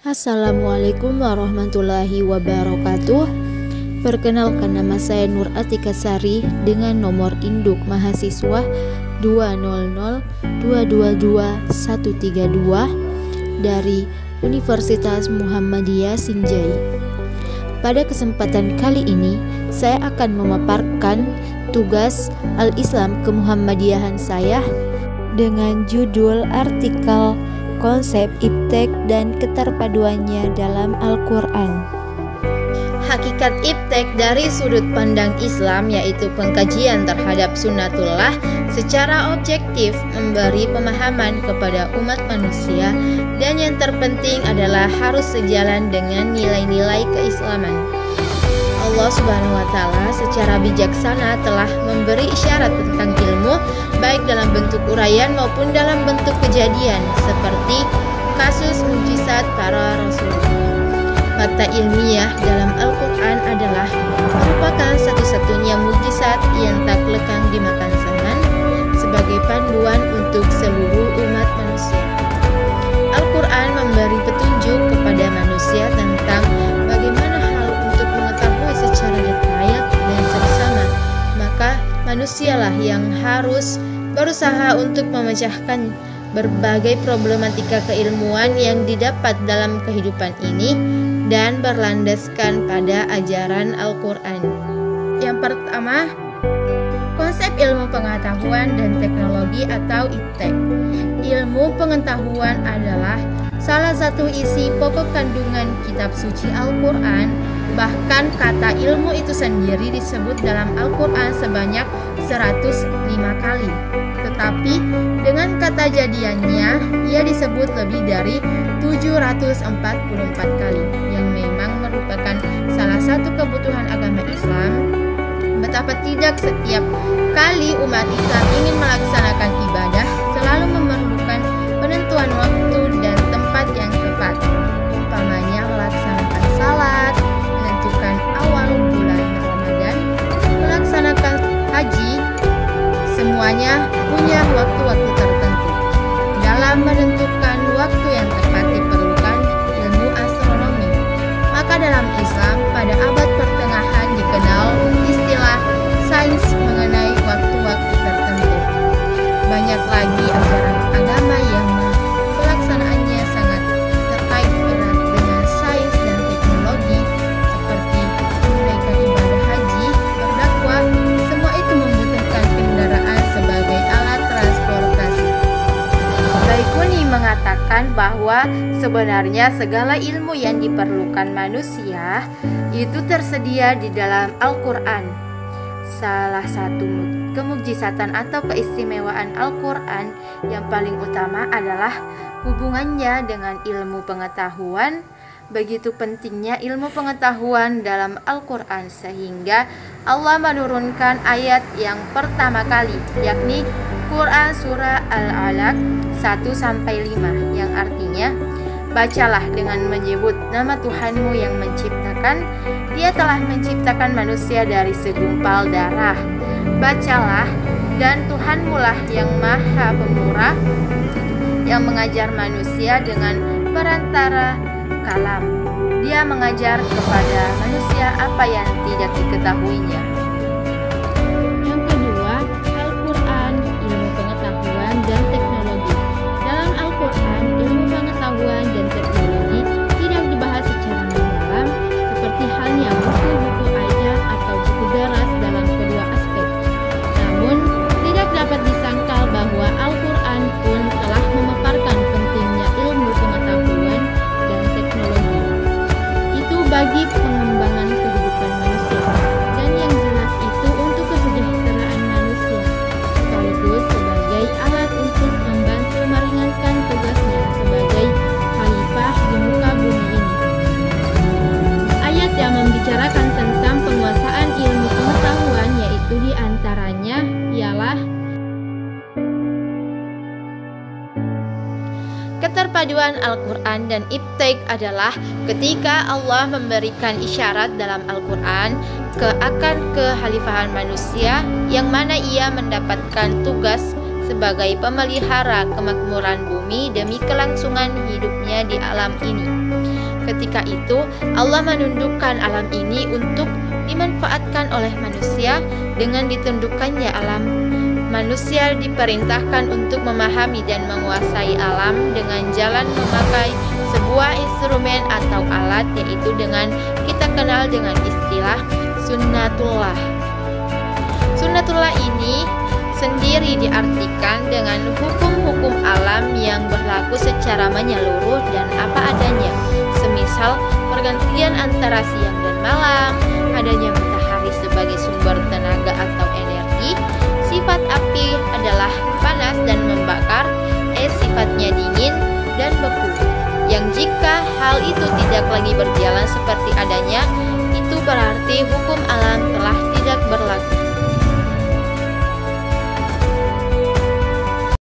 Assalamualaikum warahmatullahi wabarakatuh. Perkenalkan, nama saya Nur Atika Sari dengan nomor induk mahasiswa 200222132 dari Universitas Muhammadiyah Sinjai. Pada kesempatan kali ini, saya akan memaparkan tugas Al-Islam Kemuhammadiyahan saya dengan judul artikel konsep iptek dan keterpaduannya dalam Al-Quran. Hakikat iptek dari sudut pandang Islam yaitu pengkajian terhadap sunnatullah secara objektif, memberi pemahaman kepada umat manusia, dan yang terpenting adalah harus sejalan dengan nilai-nilai keislaman. Allah Subhanahu wa Ta'ala secara bijaksana telah memberi isyarat tentang ilmu, baik dalam bentuk uraian maupun dalam bentuk kejadian, seperti kasus mukjizat para rasul. Fakta ilmiah dalam Al-Quran adalah merupakan satu-satunya mukjizat yang tak lekang dimakan zaman, sebagai panduan untuk seluruh umat manusia. Al-Quran memberi petunjuk kepada manusia tentang bagaimana hal untuk mengetahui secara detail dan seksama, maka manusialah yang harus berusaha untuk memecahkan berbagai problematika keilmuan yang didapat dalam kehidupan ini dan berlandaskan pada ajaran Al-Quran. Yang pertama, konsep ilmu pengetahuan dan teknologi atau iptek. Ilmu pengetahuan adalah salah satu isi pokok kandungan kitab suci Al-Quran. Bahkan kata ilmu itu sendiri disebut dalam Al-Quran sebanyak 105 kali. Tetapi dengan kata jadiannya ia disebut lebih dari 744 kali, yang memang merupakan salah satu kebutuhan agama Islam. Betapa tidak setiap kali umat Islam ingin melaksanakan ibadah selalu memerlukan penentuan waktu dan tempat yang tepat, umpamanya melaksanakan salat, menentukan awal bulan Ramadan, melaksanakan haji. Semuanya punya waktu-waktu tertentu. Dalam menentukan waktu yang tepat diperlukan ilmu astronomi. Maka dalam Islam pada abad pertengahan dikenal istilah sains mengenai waktu-waktu tertentu. Banyak lagi ajaran agama yang pelaksanaannya sangat terkait erat dengan sains dan teknologi, seperti menunaikan ibadah haji, berdakwah. Semua itu membutuhkan kendaraan sebagai alat transportasi. Baikuni mengatakan bahwa sebenarnya segala ilmu yang diperlukan manusia itu tersedia di dalam Al-Quran. Salah satu kemukjizatan atau keistimewaan Al-Quran yang paling utama adalah hubungannya dengan ilmu pengetahuan. Begitu pentingnya ilmu pengetahuan dalam Al-Quran sehingga Allah menurunkan ayat yang pertama kali, yakni Quran Surah Al-Alaq 1-5, yang artinya, bacalah dengan menyebut nama Tuhanmu yang menciptakan. Dia telah menciptakan manusia dari segumpal darah. Bacalah, dan Tuhanmu lah yang maha pemurah, yang mengajar manusia dengan perantara kalam. Dia mengajar kepada manusia apa yang tidak diketahuinya. Yang kedua, Al-Quran, ilmu pengetahuan dan teknologi. Dalam Al-Quran, ilmu pengetahuan dan teknologi tidak dibahas secara mendalam seperti halnya buku-buku ayat atau buku daras dalam kedua aspek. Namun, tidak dapat disangkal bahwa Al-Quran pun telah memaparkan pentingnya ilmu pengetahuan dan teknologi. Itu bagi pengembangan kehidupan manusia, dan yang jelas itu untuk kesejahteraan manusia, sekaligus sebagai alat untuk membantu meringankan tugasnya sebagai khalifah di muka bumi ini. Ayat yang membicarakan tentang penguasaan ilmu pengetahuan yaitu diantaranya ialah keterpaduan Al-Quran dan iptek adalah ketika Allah memberikan isyarat dalam Al-Quran akan kekhalifahan manusia, yang mana ia mendapatkan tugas sebagai pemelihara kemakmuran bumi demi kelangsungan hidupnya di alam ini. Ketika itu Allah menundukkan alam ini untuk dimanfaatkan oleh manusia. Dengan ditundukkannya alam, manusia diperintahkan untuk memahami dan menguasai alam dengan jalan memakai sebuah instrumen atau alat, yaitu dengan kita kenal dengan istilah sunnatullah. Sunnatullah ini sendiri diartikan dengan hukum-hukum alam yang berlaku secara menyeluruh dan apa adanya, semisal pergantian antara siang dan malam, adanya matahari sebagai sumber tenaga atau energi, sifat api adalah panas dan membakar, sifatnya dingin dan beku, yang jika hal itu tidak lagi berjalan seperti adanya, itu berarti hukum alam telah